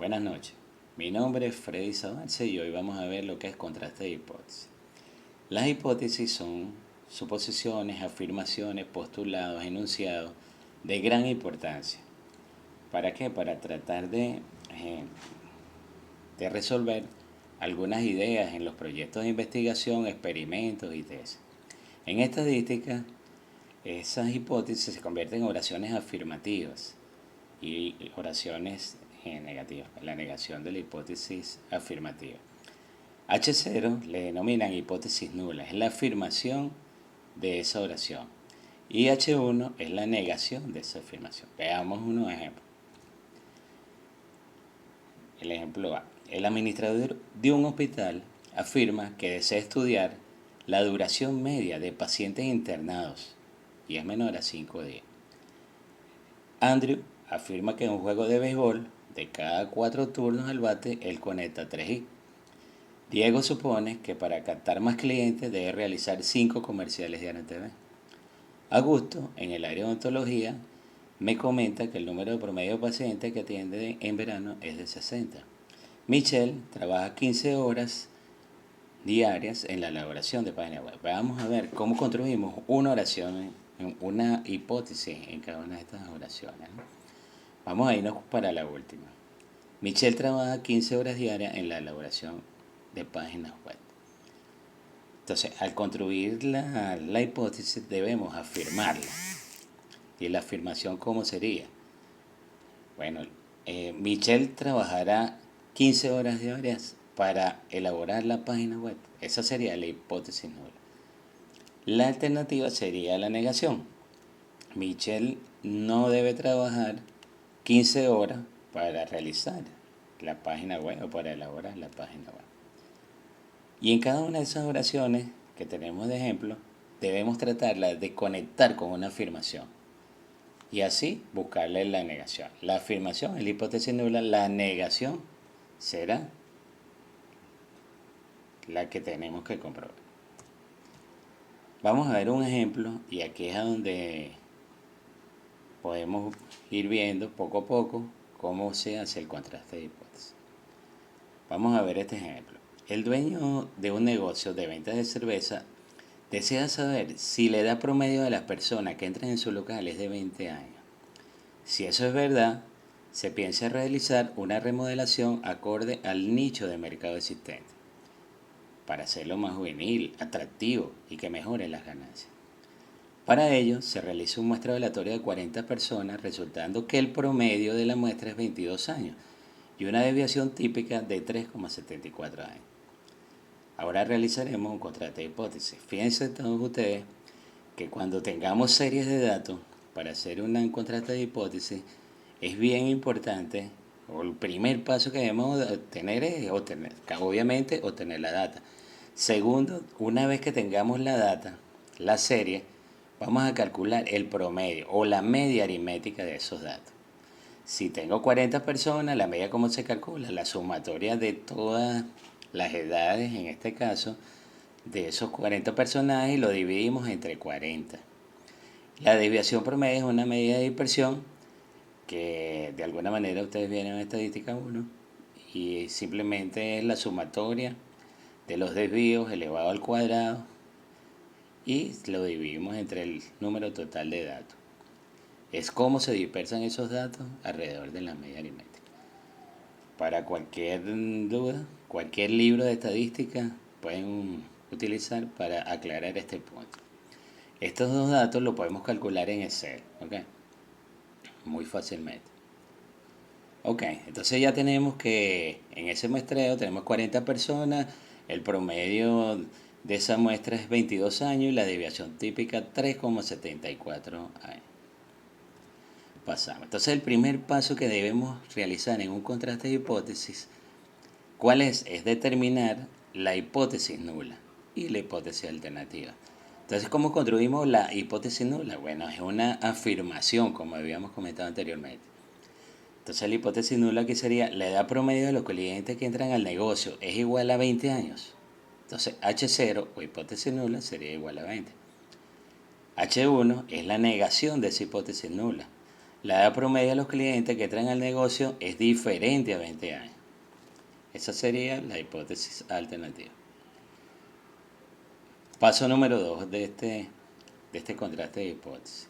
Buenas noches. Mi nombre es Freddy Sabalce y hoy vamos a ver lo que es contraste de hipótesis. Las hipótesis son suposiciones, afirmaciones, postulados, enunciados de gran importancia. ¿Para qué? Para tratar de resolver algunas ideas en los proyectos de investigación, experimentos y tesis. En estadística, esas hipótesis se convierten en oraciones afirmativas y oraciones negativas, la negación de la hipótesis afirmativa. H0 le denominan hipótesis nula, es la afirmación de esa oración. Y H1 es la negación de esa afirmación. Veamos unos ejemplos. El ejemplo A. El administrador de un hospital afirma que desea estudiar la duración media de pacientes internados y es menor a 5 días. Andrew afirma que en un juego de béisbol, de cada 4 turnos al bate, él conecta 3 hits. Diego supone que para captar más clientes debe realizar 5 comerciales diarios en TV. Augusto, en el área de odontología, me comenta que el número de promedio de pacientes que atiende en verano es de 60. Michelle trabaja 15 horas diarias en la elaboración de páginas web. Vamos a ver cómo construimos una oración, una hipótesis en cada una de estas oraciones, ¿no? Vamos a irnos para la última. Michelle trabaja 15 horas diarias en la elaboración de páginas web. Entonces, al construir la hipótesis debemos afirmarla. ¿Y la afirmación cómo sería? Bueno, Michelle trabajará 15 horas diarias para elaborar la página web. Esa sería la hipótesis nula. La alternativa sería la negación. Michelle no debe trabajar 15 horas para realizar la página web o para elaborar la página web. Y en cada una de esas oraciones que tenemos de ejemplo, debemos tratarla de conectar con una afirmación. Y así buscarle la negación. La afirmación es la hipótesis nula, la negación será la que tenemos que comprobar. Vamos a ver un ejemplo y aquí es a donde podemos ir viendo poco a poco cómo se hace el contraste de hipótesis. Vamos a ver este ejemplo. El dueño de un negocio de ventas de cerveza desea saber si la edad promedio de las personas que entran en su local es de 20 años. Si eso es verdad, se piensa realizar una remodelación acorde al nicho de mercado existente, para hacerlo más juvenil, atractivo y que mejore las ganancias. Para ello, se realiza un muestreo aleatorio de 40 personas, resultando que el promedio de la muestra es 22 años y una desviación típica de 3,74 años. Ahora realizaremos un contraste de hipótesis. Fíjense todos ustedes que cuando tengamos series de datos para hacer un contraste de hipótesis, es bien importante, o el primer paso que debemos tener es obviamente obtener la data. Segundo, una vez que tengamos la data, la serie, vamos a calcular el promedio o la media aritmética de esos datos. Si tengo 40 personas, la media cómo se calcula, la sumatoria de todas las edades, en este caso, de esos 40 personajes y lo dividimos entre 40. La desviación promedio es una medida de dispersión que de alguna manera ustedes vienen en estadística 1 y simplemente es la sumatoria de los desvíos elevado al cuadrado y lo dividimos entre el número total de datos. Es cómo se dispersan esos datos alrededor de la media aritmética. Para cualquier duda, cualquier libro de estadística pueden utilizar para aclarar este punto. Estos dos datos los podemos calcular en Excel, ¿ok? Muy fácilmente. Ok, entonces ya tenemos que en ese muestreo tenemos 40 personas, el promedio de esa muestra es 22 años y la desviación típica 3,74 años. Pasamos. Entonces el primer paso que debemos realizar en un contraste de hipótesis, ¿cuál es? Es determinar la hipótesis nula y la hipótesis alternativa. Entonces, ¿cómo construimos la hipótesis nula? Bueno, es una afirmación, como habíamos comentado anteriormente. Entonces, la hipótesis nula aquí sería la edad promedio de los clientes que entran al negocio es igual a 20 años. Entonces, H0 o hipótesis nula sería igual a 20. H1 es la negación de esa hipótesis nula. la edad promedio de los clientes que traen al negocio es diferente a 20 años. Esa sería la hipótesis alternativa. Paso número 2 de este contraste de hipótesis.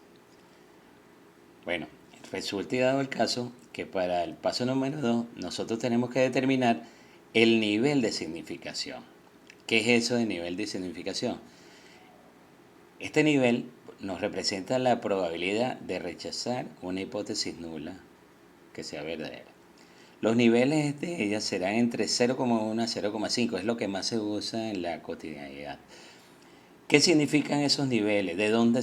Bueno, resulta y dado el caso que para el paso número 2 nosotros tenemos que determinar el nivel de significación. ¿Qué es eso de nivel de significación? Este nivel nos representa la probabilidad de rechazar una hipótesis nula que sea verdadera. Los niveles de ella serán entre 0,1 a 0,5, es lo que más se usa en la cotidianidad. ¿Qué significan esos niveles? ¿De dónde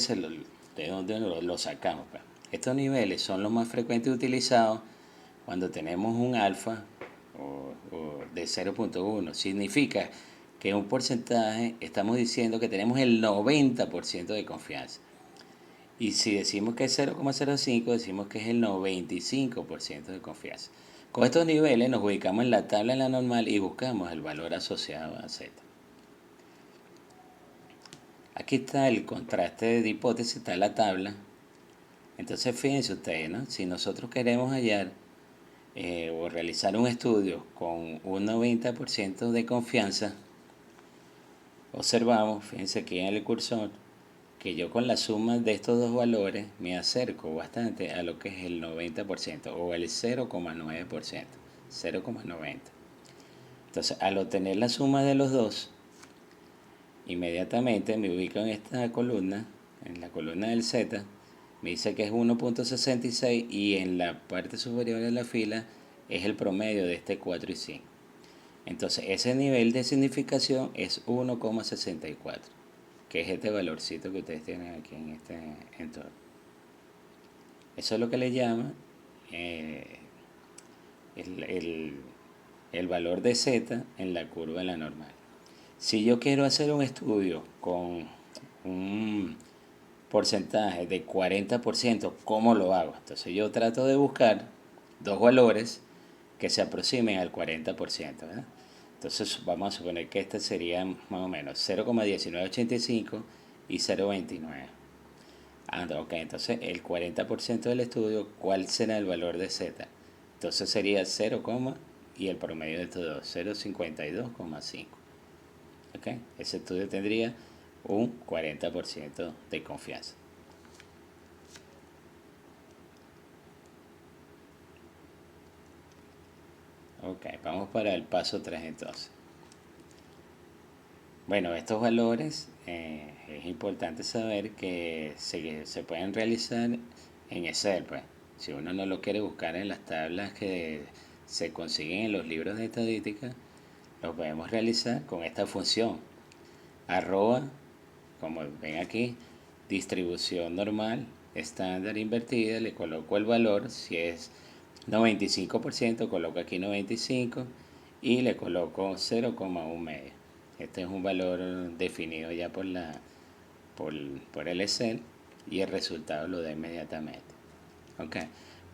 lo sacamos? Pues? Estos niveles son los más frecuentes utilizados cuando tenemos un alfa o de 0,1. Significa que un porcentaje estamos diciendo que tenemos el 90% de confianza. Y si decimos que es 0,05, decimos que es el 95% de confianza. Con estos niveles nos ubicamos en la tabla en la normal y buscamos el valor asociado a Z. Aquí está el contraste de hipótesis, está la tabla. Entonces fíjense ustedes, ¿no? Si nosotros queremos hallar o realizar un estudio con un 90% de confianza, observamos, fíjense aquí en el cursor, que yo con la suma de estos dos valores me acerco bastante a lo que es el 90% o el 0,9%, 0,90. Entonces, al obtener la suma de los dos, inmediatamente me ubico en esta columna, en la columna del Z, me dice que es 1,66 y en la parte superior de la fila es el promedio de este 4 y 5. Entonces, ese nivel de significación es 1,64, que es este valorcito que ustedes tienen aquí en este entorno. Eso es lo que le llama eh, el valor de Z en la curva de la normal. Si yo quiero hacer un estudio con un porcentaje de 40%, ¿cómo lo hago? Entonces yo trato de buscar dos valores que se aproximen al 40%, ¿verdad? Entonces vamos a suponer que este sería más o menos 0,1985 y 0,29. Ok, entonces el 40% del estudio, ¿cuál será el valor de Z? Entonces sería 0, y el promedio de estos dos, 0,52,5. Ok, ese estudio tendría un 40% de confianza. Ok, vamos para el paso 3 entonces. Bueno, estos valores es importante saber que se pueden realizar en Excel, pues. Si uno no lo quiere buscar en las tablas que se consiguen en los libros de estadística, lo podemos realizar con esta función. Arroba, como ven aquí, distribución normal, estándar invertida, le coloco el valor, si es 95%, coloco aquí 95 y le coloco 0,1 medio. Este es un valor definido ya por el Excel y el resultado lo da inmediatamente. ¿Ok?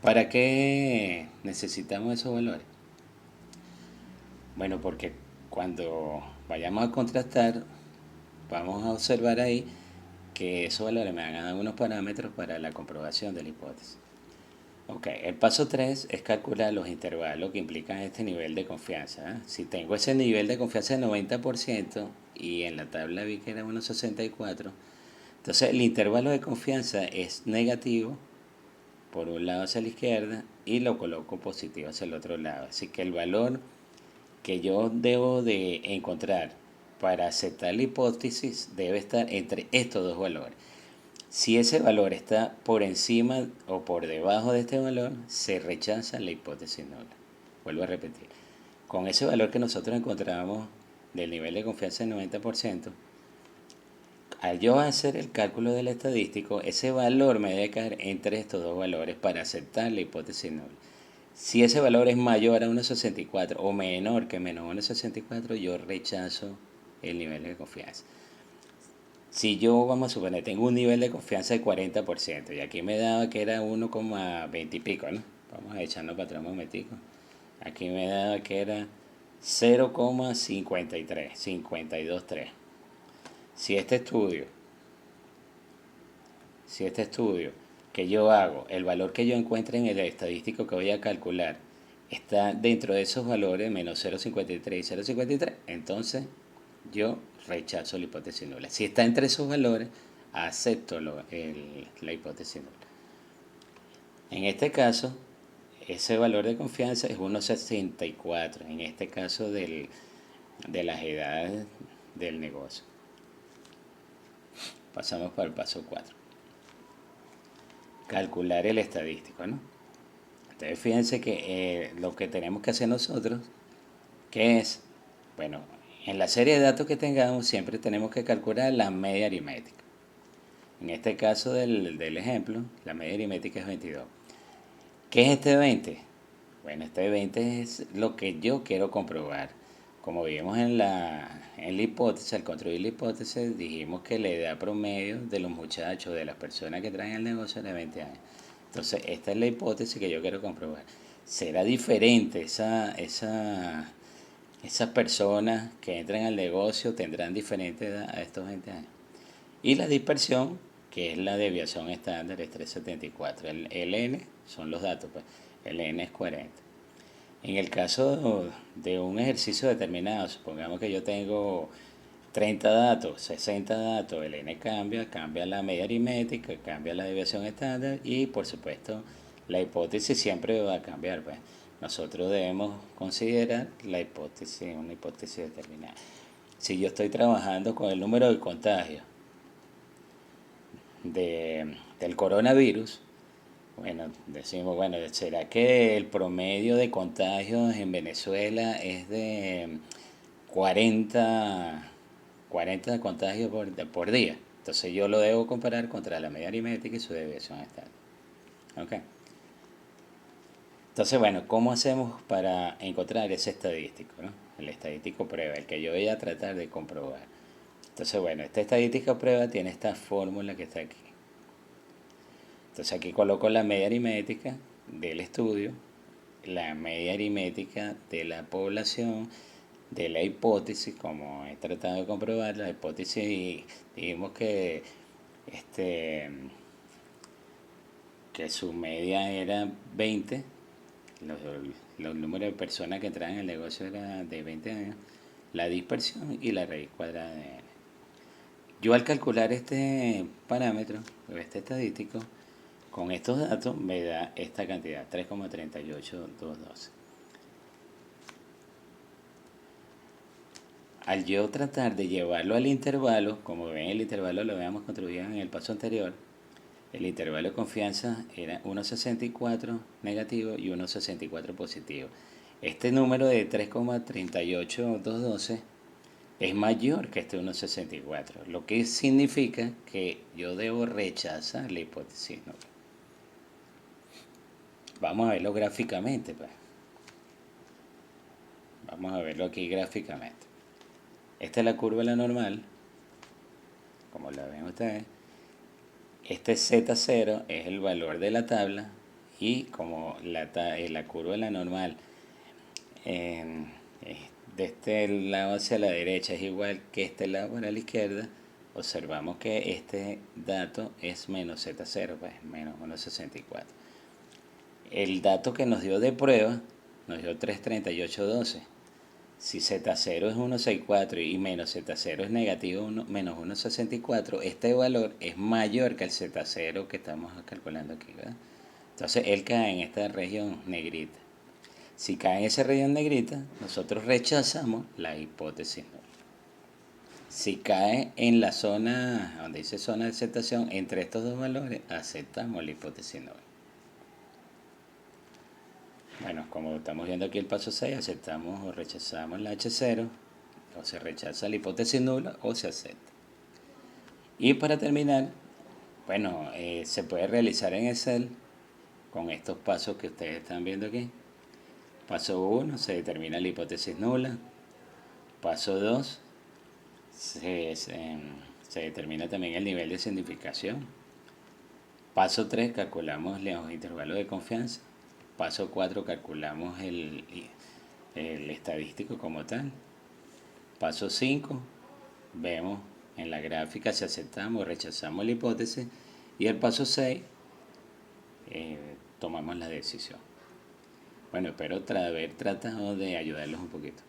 ¿Para qué necesitamos esos valores? Bueno, porque cuando vayamos a contrastar, vamos a observar ahí que esos valores me van a dar unos parámetros para la comprobación de la hipótesis. Ok, el paso 3 es calcular los intervalos que implican este nivel de confianza. Si tengo ese nivel de confianza de 90% y en la tabla vi que era 1,64, entonces el intervalo de confianza es negativo por un lado hacia la izquierda y lo coloco positivo hacia el otro lado. Así que el valor que yo debo de encontrar para aceptar la hipótesis debe estar entre estos dos valores. Si ese valor está por encima o por debajo de este valor, se rechaza la hipótesis nula. Vuelvo a repetir. Con ese valor que nosotros encontramos del nivel de confianza del 90%, al yo hacer el cálculo del estadístico, ese valor me debe caer entre estos dos valores para aceptar la hipótesis nula. Si ese valor es mayor a 1,64 o menor que menos 1,64, yo rechazo el nivel de confianza. Si yo, vamos a suponer, tengo un nivel de confianza de 40% y aquí me daba que era 1,20 y pico, ¿no? Vamos a echarnos para atrás un momentico. Aquí me daba que era 0,53, 52,3. Si este estudio que yo hago, el valor que yo encuentre en el estadístico que voy a calcular, está dentro de esos valores, menos 0,53 y 0,53, entonces yo rechazo la hipótesis nula. Si está entre esos valores, acepto la hipótesis nula. En este caso, ese valor de confianza es 1,64, en este caso de las edades del negocio. Pasamos para el paso 4. Calcular el estadístico, ¿no? Entonces fíjense que lo que tenemos que hacer nosotros, ¿qué es? Bueno, en la serie de datos que tengamos siempre tenemos que calcular la media aritmética. En este caso del ejemplo, la media aritmética es 22. ¿Qué es este 20? Bueno, este 20 es lo que yo quiero comprobar. Como vimos en la hipótesis, al construir la hipótesis, dijimos que la edad promedio de los muchachos, de las personas que traen el negocio, es de 20 años. Entonces, esta es la hipótesis que yo quiero comprobar. ¿Será diferente esas personas que entran al negocio, tendrán diferente edad a estos 20 años? Y la dispersión, que es la desviación estándar, es 374. El N son los datos, pues. El N es 40. En el caso de un ejercicio determinado, supongamos que yo tengo 30 datos, 60 datos, el N cambia la media aritmética, cambia la desviación estándar y por supuesto la hipótesis siempre va a cambiar. Pues. Nosotros debemos considerar la hipótesis, una hipótesis determinada. Si yo estoy trabajando con el número de contagios del coronavirus, bueno, decimos, bueno, ¿será que el promedio de contagios en Venezuela es de 40, 40 contagios por día? Entonces yo lo debo comparar contra la media aritmética y su desviación estándar. ¿Ok? Entonces, bueno, ¿cómo hacemos para encontrar ese estadístico? ¿No? El estadístico prueba, el que yo voy a tratar de comprobar. Entonces, bueno, esta estadística prueba tiene esta fórmula que está aquí. Entonces aquí coloco la media aritmética del estudio, la media aritmética de la población, de la hipótesis, como he tratado de comprobar, la hipótesis y dijimos este, que su media era 20, los números de personas que entraban en el negocio era de 20 años, la dispersión y la raíz cuadrada de n. Yo al calcular este parámetro, este estadístico, con estos datos me da esta cantidad, 3,38212. Al yo tratar de llevarlo al intervalo, como ven el intervalo lo habíamos construido en el paso anterior, el intervalo de confianza era 1,64 negativo y 1,64 positivo. Este número de 3,38212 es mayor que este 1,64, lo que significa que yo debo rechazar la hipótesis nula. Vamos a verlo gráficamente, pues. Vamos a verlo aquí gráficamente. Esta es la curva de la normal, como la ven ustedes. Este Z0 es el valor de la tabla y como la curva de la normal de este lado hacia la derecha es igual que este lado para la izquierda, observamos que este dato es menos Z0, pues menos 1,64. El dato que nos dio de prueba nos dio 3,3812. Si Z0 es 1,64 y menos Z0 es negativo menos 1,64, este valor es mayor que el Z0 que estamos calculando aquí, ¿verdad? Entonces él cae en esta región negrita. Si cae en esa región negrita, nosotros rechazamos la hipótesis nula. Si cae en la zona, donde dice zona de aceptación, entre estos dos valores, aceptamos la hipótesis nula. Bueno, como estamos viendo aquí el paso 6, aceptamos o rechazamos la H0, o se rechaza la hipótesis nula o se acepta. Y para terminar, bueno, se puede realizar en Excel con estos pasos que ustedes están viendo aquí. Paso 1, se determina la hipótesis nula. Paso 2, se determina también el nivel de significación. Paso 3, calculamos los intervalos de confianza. Paso 4, calculamos el estadístico como tal. Paso 5, vemos en la gráfica si aceptamos o rechazamos la hipótesis. Y el paso 6, tomamos la decisión. Bueno, espero haber tratado de ayudarlos un poquito.